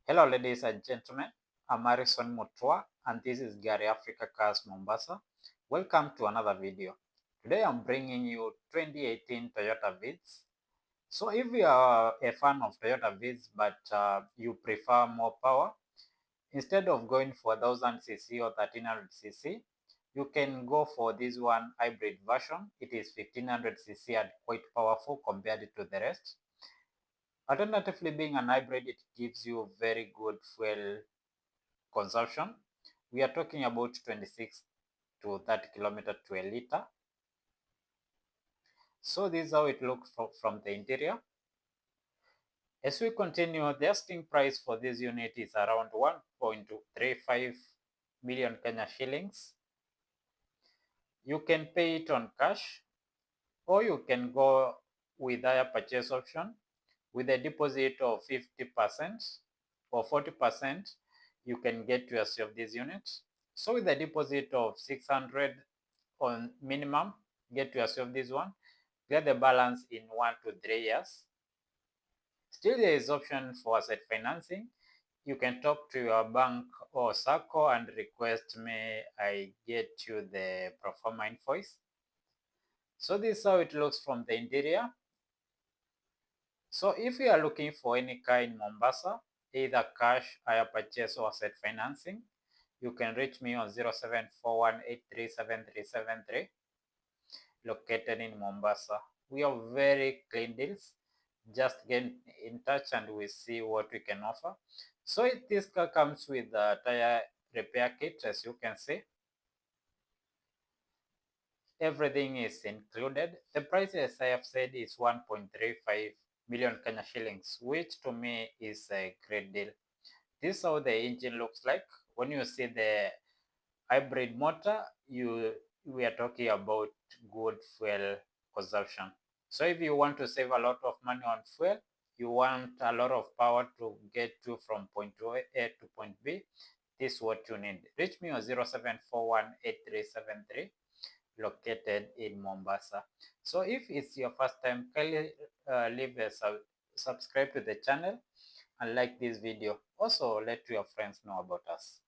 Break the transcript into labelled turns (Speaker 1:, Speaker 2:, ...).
Speaker 1: Hello ladies and gentlemen, I'm Harrison Mutua and this is Gary Africa Cars Mombasa. Welcome to another video. Today I'm bringing you 2018 Toyota Vitz. So if you are a fan of Toyota Vitz but you prefer more power, instead of going for 1000cc or 1300cc, you can go for this one hybrid version. It is 1500cc and quite powerful compared to the rest. Alternatively, being an hybrid, it gives you very good fuel consumption. We are talking about 26 to 30 kilometers to a liter. So this is how it looks from the interior. As we continue, the asking price for this unit is around 1.35 million Kenya shillings. You can pay it on cash or you can go with higher purchase option with a deposit of 50% or 40%. You can get yourself this unit. So with a deposit of 600 on minimum, get yourself this one, get the balance in 1 to 3 years. Still there is option for asset financing. You can talk to your bank or SACCO and request may I get you the pro forma invoice. So this is how it looks from the interior. So if you are looking for any car in Mombasa, either cash, hire purchase or asset financing, you can reach me on 0741837373 located in Mombasa. We have very clean deals. Just get in touch and we see what we can offer. So this car comes with a tire repair kit, as you can see. Everything is included. The price, as I have said, is 1.35 million Kenya shillings, which to me is a great deal. This is how the engine looks like. When you see the hybrid motor, we are talking about good fuel consumption. So if you want to save a lot of money on fuel, you want a lot of power to get to from point A to point B, this is what you need. Reach me on 07418373 located in Mombasa. So if it's your first time, kindly leave a subscribe to the channel and like this video. Also let your friends know about us.